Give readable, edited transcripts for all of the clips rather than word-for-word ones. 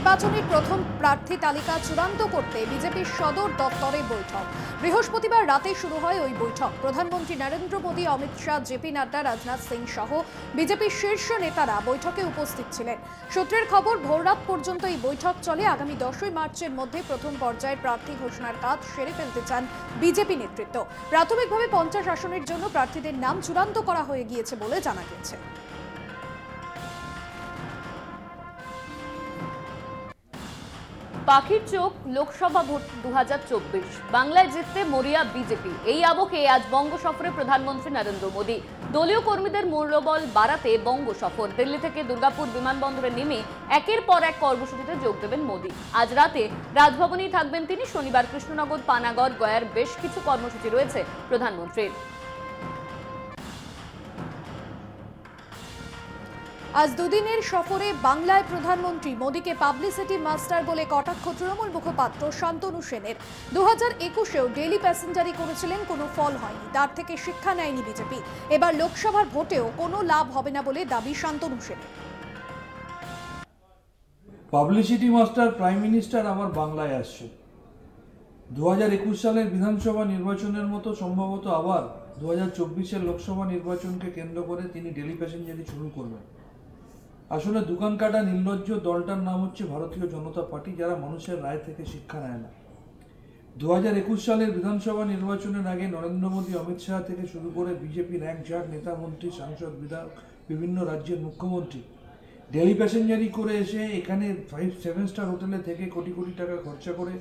নির্বাচনের প্রথম প্রার্থী তালিকা চূড়ান্ত করতে বিজেপির সদর দপ্তরে বৈঠক। বৃহস্পতিবার রাতে শুরু হয় ওই বৈঠক। প্রধানমন্ত্রী নরেন্দ্র মোদী, অমিত শাহ, জেপি নাড্ডা, রাজনাথ সিং সহ বিজেপির শীর্ষ নেতারা বৈঠকে উপস্থিত ছিলেন। সূত্রের খবর, ভোররাত পর্যন্ত এই বৈঠক চলে। আগামী 10ই মার্চের মধ্যে প্রথম পর্যায়ের প্রার্থী ঘোষণার কাজ সেরে ফেলতে চান বিজেপি নেতৃত্ব। প্রাথমিকভাবে 50 আসনের জন্য প্রার্থীদের নাম চূড়ান্ত করা হয়ে গিয়েছে বলে জানা গেছে। পাখির চোখ লোকসভা ভোট 2024 বাংলায় জিততে মরিয়া বিজেপি। এই আবহে আজ বঙ্গ সফরে প্রধানমন্ত্রী নরেন্দ্র মোদী। দলীয় কর্মীদের মনোবল বাড়াতে বঙ্গ সফর। দিল্লি থেকে দুর্গাপুর বিমানবন্দরে নেমে একের পর এক কর্মসূচিতে যোগ দেবেন মোদী। আজ রাতে রাজভবনেই থাকবেন তিনি। শনিবার কৃষ্ণনগর, পানাগড়, গয়ার বেশ কিছু কর্মসূচি রয়েছে প্রধানমন্ত্রীর। আজ দুদিনের সফরে বাংলায় প্রধানমন্ত্রী মোদীকে পাবলিসিটি মাস্টার বলে কটাক্ষ তৃণমূল মুখপাত্র শান্তনু সেনের। 2021-এও ডেইলি প্যাসেঞ্জারি করেছিলেন, কোনো ফল হয়নি। তার থেকে শিক্ষা নেয়নি বিজেপি। এবার লোকসভার ভোটেও কোনো লাভ হবে না বলে দাবি শান্তনু সেনের। পাবলিসিটি মাস্টার প্রাইম মিনিস্টার আবার বাংলায় আসছে। 2021 সালের বিধানসভা নির্বাচনের মতো সম্ভবত আবার 2024-এর লোকসভা নির্বাচনকে কেন্দ্র করে তিনি ডেইলি প্যাসেঞ্জারি শুরু করবেন। আসলে দোকান কাটা নির্লজ্জ দলটার নাম হচ্ছে ভারতীয় জনতা পার্টি, যারা মানুষের রায় থেকে শিক্ষা নেয় না। 2021 সালের বিধানসভা নির্বাচনের আগে নরেন্দ্র মোদী, অমিত শাহ থেকে শুরু করে বিজেপির এক ঝাঁক নেতা, মন্ত্রী, সাংসদ, বিধায়ক, বিভিন্ন রাজ্যের মুখ্যমন্ত্রী ডেইলি প্যাসেঞ্জারি করে এসে এখানে 5-7 স্টার হোটেলে থেকে কোটি কোটি টাকা খরচা করে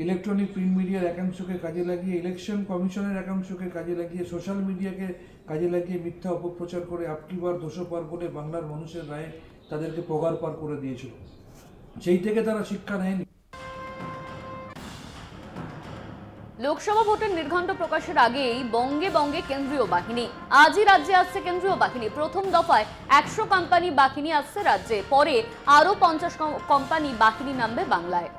ইলেকট্রনিক প্রিন্ট মিডিয়ার একাংশকে কাজে লাগিয়ে, ইলেকশন কমিশনের একাংশকে কাজে লাগিয়ে, সোশ্যাল মিডিয়াকে কাজে লাগিয়ে মিথ্যা অপপ্রচার করে আপকিবার 200 পার করে বাংলার মানুষের রায়ে তাদেরকে পগার পার করে দিয়েছিল। সেই থেকে তারা শিক্ষা নেয়নি। লোকসভা ভোটের নির্ঘণ্ট প্রকাশের আগেই বঙ্গে বঙ্গে কেন্দ্রীয় বাহিনী। আজই রাজ্যে আসছে কেন্দ্রীয় বাহিনী। প্রথম দফায় 100 কোম্পানি বাহিনী আসছে রাজ্যে, পরে আরো 50 কোম্পানি বাহিনী নামবে বাংলায়।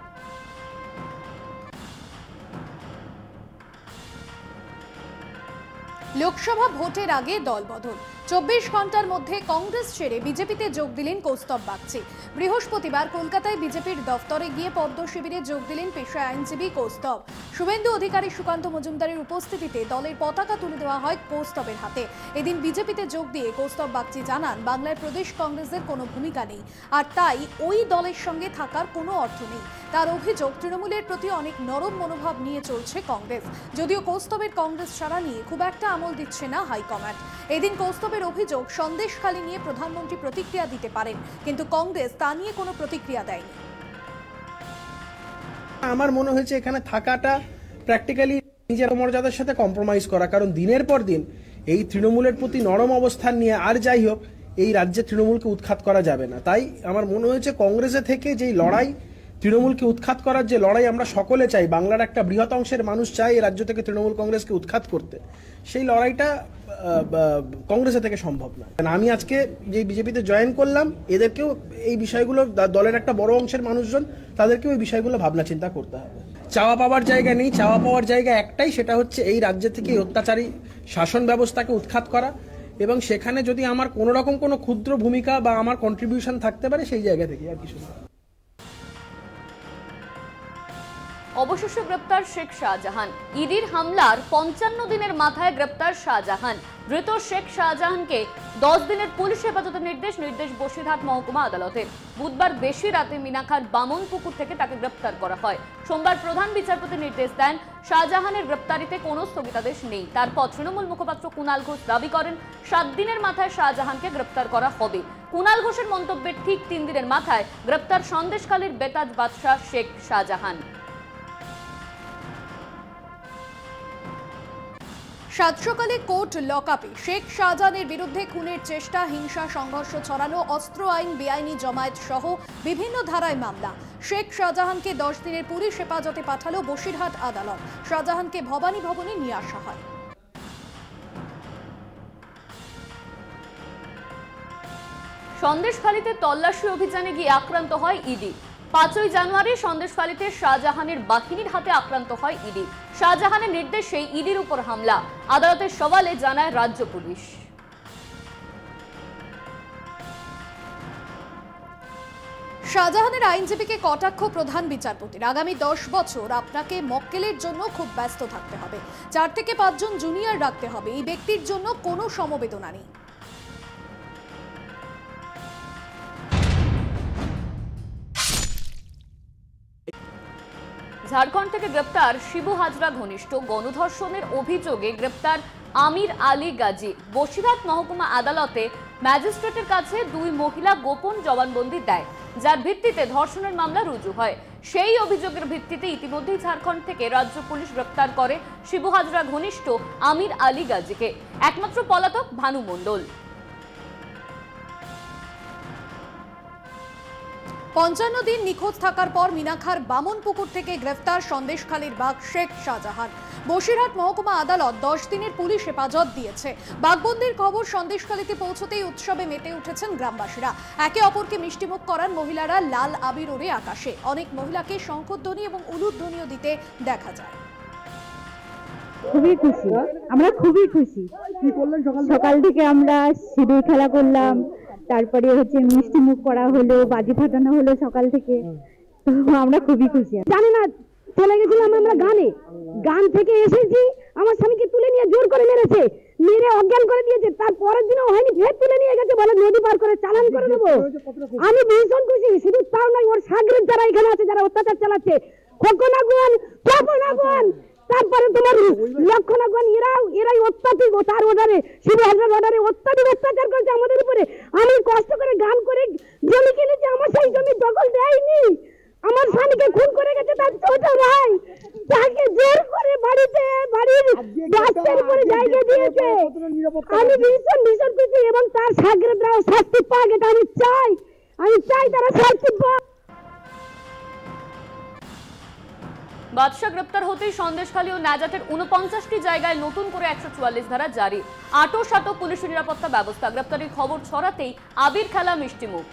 লোকসভা ভোটের আগে দলবদল। 24 ঘন্টার মধ্যে কংগ্রেস ছেড়ে বিজেপিতে যোগ দিলেন কৌস্তব বাগচি। বৃহস্পতিবার কলকাতায় বিজেপির দফতরে গিয়ে পদ্ম শিবিরে যোগ দিলেন পেশায় আইনজীবী কৌস্তব। শুভেন্দু অধিকারী, সুকান্ত মজুমদারের উপস্থিতিতে দলের পতাকা তুলে দেওয়া হয় কৌস্তবের হাতে। এদিন বিজেপিতে যোগ দিয়ে কৌস্তব বাগচি জানান, বাংলায় প্রদেশ কংগ্রেসের কোনো ভূমিকা নেই, আর তাই ওই দলের সঙ্গে থাকার কোনো অর্থ নেই। তার অভিযোগ, তৃণমূলের প্রতি অনেক নরম মনোভাব নিয়ে চলছে কংগ্রেস। যদিও কৌস্তবের কংগ্রেস ছাড়া নিয়ে খুব একটা আমল দিচ্ছে না হাইকমান্ড। এদিন কৌস্তবের অভিযোগ, সন্দেশখালি নিয়ে প্রধানমন্ত্রী প্রতিক্রিয়া দিতে পারেন, কিন্তু কংগ্রেস তা নিয়ে কোনো প্রতিক্রিয়া দেয়নি। আমার মনে হয়েছে এখানে থাকাটা প্র্যাকটিক্যালি নিজের মর্যাদার সাথে কম্প্রোমাইজ করা, কারণ দিনের পর দিন এই তৃণমূলের প্রতি নরম অবস্থান নিয়ে আর যাই হোক এই রাজ্যে তৃণমূলকে উৎখাত করা যাবে না। তাই আমার মনে হয়েছে কংগ্রেসে থেকে যেই লড়াই, তৃণমূলকে উৎখাত করার যে লড়াই আমরা সকলে চাই, বাংলার একটা বৃহৎ অংশের মানুষ চায় এই রাজ্য থেকে তৃণমূল কংগ্রেসকে উৎখাত করতে, সেই লড়াইটা কংগ্রেসের থেকে সম্ভব না। আমি আজকে যে বিজেপিতে জয়েন করলাম, এদেরকেও এই বিষয়গুলো, দলের একটা বড় অংশের মানুষজন, তাদেরকেও এই বিষয়গুলো ভাবনা চিন্তা করতে হবে। চাওয়া পাওয়ার জায়গা নেই, চাওয়া পাওয়ার জায়গা একটাই, সেটা হচ্ছে এই রাজ্য থেকে অত্যাচারী শাসন ব্যবস্থাকে উৎখাত করা, এবং সেখানে যদি আমার কোনো রকম কোনো ক্ষুদ্র ভূমিকা বা আমার কন্ট্রিবিউশন থাকতে পারে সেই জায়গা থেকে, আর কিছু না। অবশেষে গ্রেপ্তার শেখ শাহজাহান। ইডির হামলার 55 দিনের মাথায় গ্রেপ্তার শাহজাহান। ধৃত শেখ শাহজাহানকে 10 দিনের পুলিশ হেফাজতের নির্দেশ বসিরহাট মহকুমা আদালতে। বুধবার বেশি রাতে মিনাখার বামনপুকুর থেকে তাকে গ্রেপ্তার করা হয়। সোমবার প্রধান বিচারপতি নির্দেশ দেন, শাহজাহানের গ্রেপ্তারিতে কোনো স্থগিতাদেশ নেই। তারপর তৃণমূল মুখপাত্র কুণাল ঘোষ দাবি করেন, 7 দিনের মাথায় শাহজাহানকে গ্রেপ্তার করা হবে। কুণাল ঘোষের মন্তব্যের ঠিক 3 দিনের মাথায় গ্রেপ্তার সন্দেশখালীর বেতাজ বাদশাহ শেখ শাহজাহান। সাত সকালে কোর্ট লকআপে। শেখ শাহজাহানের বিরুদ্ধে খুনের চেষ্টা, হিংসা, সংঘর্ষ ছড়ানো, অস্ত্র আইন, বেআইনি জমায়েত সহ বিভিন্ন ধারায় মামলা। শেখ শাহজাহানকে 10 দিনের পুলিশ হেফাজতে পাঠালো বসিরহাট আদালত। শাহজাহানকে ভবানী ভবনে নিয়ে আসা হয়। সন্দেশখালীতে তল্লাশি অভিযানে গিয়ে আক্রান্ত হয় ইডি। 5ই জানুয়ারি সন্দেশখালীতে শাহজাহানের বাহিনীর হাতে আক্রান্ত হয় ইডি। শাহজাহানের নির্দেশে ইডির উপর হামলা। আদালতের সওয়ালে জানায় রাজ্য পুলিশ। শাহজাহানের আইনজীবীকে কটাক্ষ প্রধান বিচারপতির। আগামী 10 বছর আপনাকে মক্কেলের জন্য খুব ব্যস্ত থাকতে হবে, 4 থেকে 5 জন জুনিয়র রাখতে হবে। এই ব্যক্তির জন্য কোনো সমবেদনা নেই। ঝাড়খণ্ড থেকে গ্রেপ্তার শিবু হাজরা ঘনিষ্ঠ গণধর্ষণের অভিযোগে গ্রেপ্তার আমির আলী গাজী। বসিরহাট মহকুমা আদালতে ম্যাজিস্ট্রেটের কাছে 2 মহিলা গোপন জবানবন্দি দেয়, যার ভিত্তিতে ধর্ষণের মামলা রুজু হয়। সেই অভিযোগের ভিত্তিতে ইতিমধ্যেই ঝাড়খণ্ড থেকে রাজ্য পুলিশ গ্রেপ্তার করে শিবু হাজরা ঘনিষ্ঠ আমির আলী গাজীকে। একমাত্র পলাতক ভানু মণ্ডল। 55 দিন নিখোঁজ থাকার পর মিনাখার বামনপুকুর থেকে গ্রেফতার সন্দেশখালীর বাঘ শেখ শাহজাহান। বসিরহাট মহকুমা আদালত 10 দিনের পুলিশ হেফাজত দিয়েছে। বাঘবন্দির খবর সন্দেশখালীতে পৌঁছতেই উৎসবে মেতে উঠেছেন গ্রামবাসীরা। একে অপরকে মিষ্টিমুখ করান মহিলারা লাল আবির ওড়ে আকাশে। অনেক মহিলাকে শঙ্খধ্বনি এবং উলুধ্বনিও দিতে দেখা যায়। খুবই খুশি, আমরা খুবই খুশি। কি করলেন সকাল থেকে? আমরা সিঁদুর খেলা করলাম, তারপরে মিষ্টি মুখ করা হলো, বাজি ফাটানো হলো সকাল থেকে। আমরা খুবই খুশি। জানি না, চলে গেছিলাম আমরা গান থেকে এসেছি, আমার স্বামীকে তুলে নিয়ে জোর করে মেরেছে, মেরে অজ্ঞান করে দিয়েছে। তার পরের দিনও হয়নি, ফের তুলে নিয়ে গেছে, বলে নদী পার করে চালান করে দেবো। আমি ভীষণ খুশি। শুধু তাও নয়, ওর সাগরের যারা এখানে আছে, যারা অত্যাচার চালাচ্ছে, খোকনাগুন, তপনাগুন, তারপরে তোমার লক্ষণাগুন, এরাই অত্যাধিক, তার অর্ডারে, শিবু হাজরার অর্ডারে অত্যাধিক অত্যাচার করেছে আমাদের উপরে। আমি কষ্ট করে গান করে জমি কিনেছি, আমার সেই জমি দখল দেয়নি। আমার স্বামীকে খুন করে গেছে তার ছোট ভাই, তাকে জোর করে বাড়ির রাস্তার উপরে জায়গা দিয়েছে। আমি ভীষণ খুশি, এবং তার সাগরেদরাও শাস্তি পাক, এটা আমি চাই তারা শাস্তি পাক। বাদশা গ্রেপ্তার হতেই সন্দেশখালী ও নাজাতের 49টি জায়গায় নতুন করে 144 ধারা জারি। আটো পুলিশ নিরাপত্তা ব্যবস্থা। গ্রেপ্তারির খবর ছড়াতেই আবির খেলা মিষ্টিমুখ।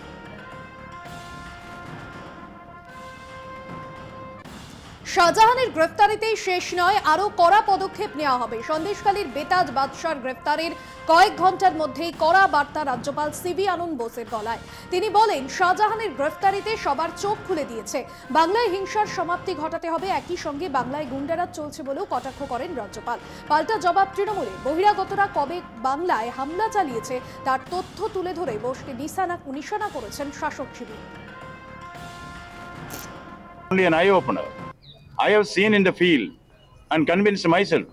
শাহজাহানের গ্রেফতারিতেই শেষ নয়, আরো কড়া পদক্ষেপ নেওয়া হবে। সন্দেশখালীর বেতাজ বাদশার গ্রেফতারের কয়েক ঘন্টার মধ্যেই কড়া বার্তা রাজ্যপাল সিভি আনন্দ বোসের গলায়। তিনি বলেন, শাহজাহানের গ্রেফতারিতে সবার চোখ খুলে দিয়েছে। বাংলায় হিংসার সমাপ্তি ঘটাতে হবে, একই সঙ্গে বাংলায় গুন্ডারাজ চলছে বলেও কটাক্ষ করেন রাজ্যপাল। পাল্টা জবাব তৃণমূলে। বহিরাগতরা কবে বাংলায় হামলা চালিয়েছে তার তথ্য তুলে ধরে বোসকে নিশানা করেছেন শাসক শিবির। I have seen in the field and convinced myself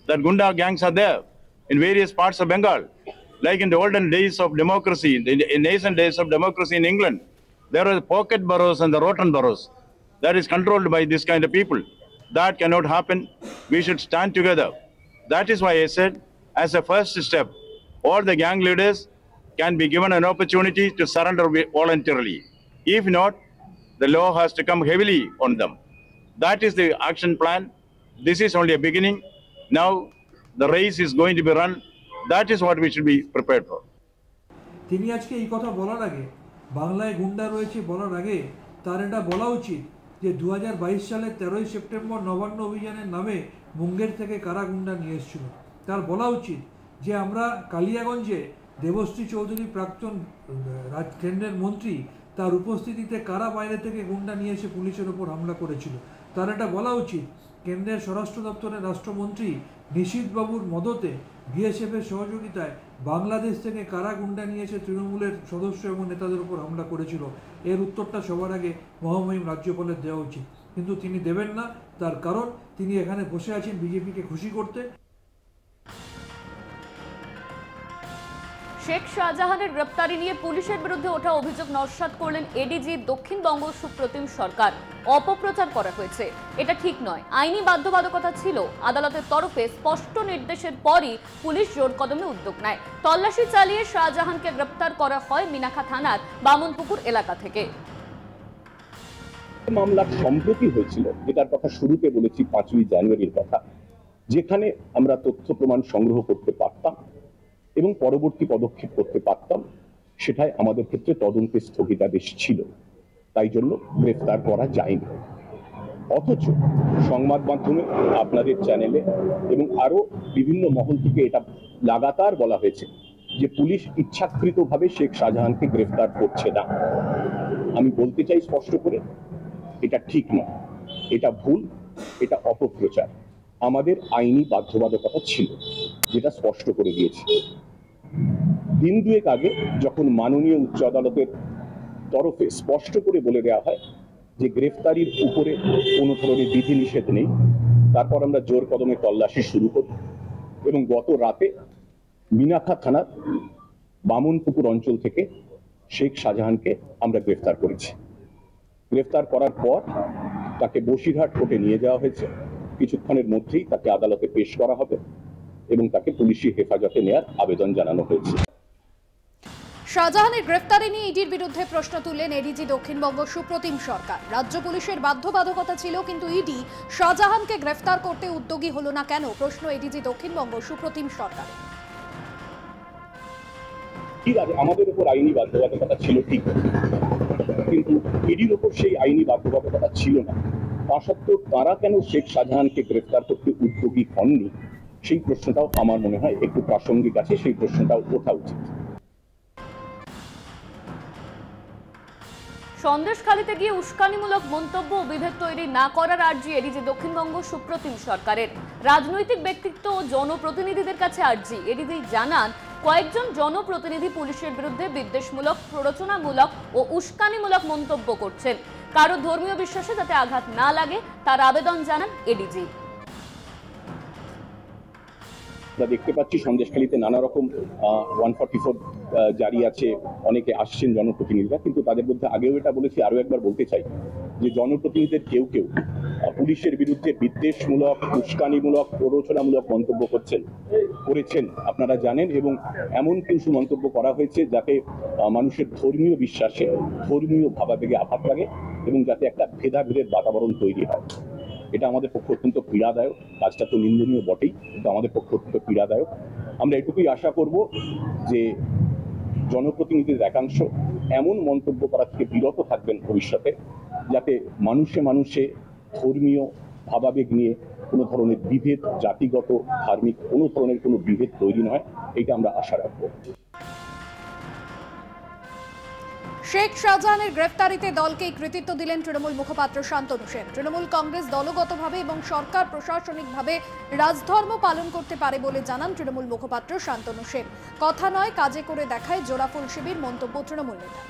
that Gunda gangs are there in various parts of Bengal. Like in the olden days of democracy, in nascent days of democracy in England, there were pocket boroughs and the rotten boroughs that is controlled by this kind of people. That cannot happen. We should stand together. That is why I said, as a first step, all the gang leaders can be given an opportunity to surrender voluntarily. If not, the law has to come heavily on them. That is the action plan. This is only a beginning. Now the race is going to be run. That is what we should be prepared for. তিনি আজকে এই কথা বলার আগে, বাংলায় গুন্ডা রয়েছে বলার আগে, তার এটা বলা উচিত যে 2022 সালের 13ই সেপ্টেম্বর নবান্ন অভিযানের নামে মুঙ্গের থেকে কারা গুন্ডা নিয়ে এসেছিল। তার বলা উচিত যে আমরা কালিয়াগঞ্জে দেবশ্রী চৌধুরী, প্রাক্তন কেন্দ্রের মন্ত্রী, তার উপস্থিতিতে কারা বাইরে থেকে গুন্ডা নিয়ে এসে পুলিশের ওপর হামলা করেছিল। তার এটা বলা উচিত কেন্দ্রের স্বরাষ্ট্র দপ্তরের রাষ্ট্রমন্ত্রী নিশীথ বাবুর মদতে বিএসএফের সহযোগিতায় বাংলাদেশ থেকে কারা গুন্ডা নিয়ে এসে তৃণমূলের সদস্য এবং নেতাদের উপর হামলা করেছিল। এর উত্তরটা সবার আগে মহামহিম রাজ্যপালের দেওয়া উচিত, কিন্তু তিনি দেবেন না। তার কারণ তিনি এখানে বসে আছেন বিজেপিকে খুশি করতে। শেখ শাহজাহানের গ্রেপ্তারি নিয়ে পুলিশের বিরুদ্ধে ওঠা অভিযোগ নস্যাৎ করলেন এডিজি দক্ষিণবঙ্গ সুপ্রতিম সরকার। অপপ্রচার করা হয়েছে, এটা ঠিক নয়। আইনি বাধ্যবাধকতা ছিল। আদালতের তরফে স্পষ্ট নির্দেশের পরই পুলিশ জোর কদমে উদ্যোগ নেয়। তল্লাশি চালিয়ে শাহজাহানকে গ্রেপ্তার করা হয় মিনাখা থানার বামনপুকুর এলাকা থেকে। মামলা সম্প্রতি হয়েছিল, যেটার কথা শুরুতে বলেছি 5ই জানুয়ারির কথা, যেখানে আমরা তথ্য প্রমাণ সংগ্রহ করতে পারতাম এবং পরবর্তী পদক্ষেপ করতে পারতাম, সেটাই আমাদের ক্ষেত্রে তদন্তের স্থগিতাদেশ ছিল, তাই জন্য গ্রেফতার করা যায়নি। অথচ সংবাদ মাধ্যমে, আপনাদের চ্যানেলে এবং আরো বিভিন্ন মহল থেকে এটা লাগাতার বলা হয়েছে যে পুলিশ ইচ্ছাকৃতভাবে শেখ শাহজাহানকে গ্রেফতার করছে না। আমি বলতে চাই স্পষ্ট করে, এটা ঠিক নয়, এটা ভুল, এটা অপপ্রচার। আমাদের আইনি বাধ্যবাধকতা ছিল, যেটা স্পষ্ট করে দিয়েছি। দিন দুয়েক আগে যখন মাননীয় উচ্চ আদালতের তরফে স্পষ্ট করে বলে দেওয়া হয় যে গ্রেফতারির উপরে কোনো ধরনের বিধিনিষেধ নেই, তারপর আমরা জোর কদমে তল্লাশি শুরু করি এবং গত রাতে মিনাখা থানার বামনপুকুর অঞ্চল থেকে শেখ শাহজাহানকে আমরা গ্রেফতার করেছি। গ্রেফতার করার পর তাকে বসিরহাট কোর্টে নিয়ে যাওয়া হয়েছে। কিছুক্ষণের মধ্যেই তাকে আদালতে পেশ করা হবে এবং তাকে পুলিশি হেফাজতে নেওয়ার আবেদন জানানো হয়েছে। শাহজাহানের গ্রেফতারি নিয়ে ইডির বিরুদ্ধে প্রশ্ন তুললেন এডিজি দক্ষিণবঙ্গ সুপ্রতিম সরকার। রাজ্য পুলিশের বাধ্যবাধকতা ছিল, কিন্তু ইডি শাহজাহানকে গ্রেফতার করতে উদ্যোগী হলো না কেন? প্রশ্ন এডিজি দক্ষিণবঙ্গ সুপ্রতিম সরকার। ঠিক আছে, আমাদের উপর আইনি বাধ্যবাধকতা ছিল ঠিক, কিন্তু ইডির উপর সেই আইনি বাধ্যবাধকতা ছিল না। তা সত্ত্বেও তারা কেন শেখ শাহজাহানকে গ্রেফতার করতে উদ্যোগী হননি, সেই প্রশ্নটাও আমার মনে হয় একটু প্রাসঙ্গিক আছে, সেই প্রশ্নটাও ওঠা উচিত। সন্দেশখালীতে গিয়ে উস্কানিমূলক মন্তব্য ও বিভেদ তৈরি না করার আর্জি এডিজি দক্ষিণবঙ্গ সুপ্রতিম সরকারের। রাজনৈতিক ব্যক্তিত্ব ও জনপ্রতিনিধিদের কাছে আর্জি। এডিজি জানান, কয়েকজন জনপ্রতিনিধি পুলিশের বিরুদ্ধে বিদ্বেষমূলক, প্ররোচনামূলক ও উস্কানিমূলক মন্তব্য করছেন। কারো ধর্মীয় বিশ্বাসে যাতে আঘাত না লাগে তার আবেদন জানান এডিজি। দেখতে পাচ্ছি সন্দেশখালীতে নানা রকম 144 জারি আছে, অনেকে আসছেন জনপ্রতিনিধিরা, কিন্তু তাদের মধ্যে আগেও এটা বলেছি, আরো একবার বলতে চাই যে জনপ্রতিনিধিদের কেউ কেউ পুলিশের বিরুদ্ধে বিদ্বেষমূলক, উস্কানিমূলক, প্ররোচনামূলক মন্তব্য করেছেন আপনারা জানেন, এবং এমন কিছু মন্তব্য করা হয়েছে যাতে মানুষের ধর্মীয় বিশ্বাসে, ধর্মীয় ভাবাবেগে আঘাত লাগে এবং যাতে একটা ভেদাভেদের বাতাবরণ তৈরি হয়। এটা আমাদের পক্ষে অত্যন্ত পীড়াদায়ক। কাজটা তো নিন্দনীয় বটেই, কিন্তু আমাদের পক্ষে অত্যন্ত পীড়াদায়ক। আমরা এটুকুই আশা করব যে জনপ্রতিনিধিদের একাংশ এমন মন্তব্য করা থেকে বিরত থাকবেন ভবিষ্যতে, যাতে মানুষে মানুষে ধর্মীয় ভাবাবেগ নিয়ে কোনো ধরনের বিভেদ, জাতিগত, ধার্মিক কোনো ধরনের কোনো বিভেদ তৈরি নয়, এটা আমরা আশা রাখবো। শেখ শাহজাহানের গ্রেফতারিতে দলকেই কৃতিত্ব দিলেন তৃণমূল মুখপাত্র শান্তনু সেন। তৃণমূল কংগ্রেস দলগতভাবে এবং সরকার প্রশাসনিকভাবে রাজধর্ম পালন করতে পারে বলে জানান তৃণমূল মুখপাত্র শান্তনু সেন। কথা নয়, কাজে করে দেখায় জোড়াফুল শিবির, মন্তব্য তৃণমূল নেতা।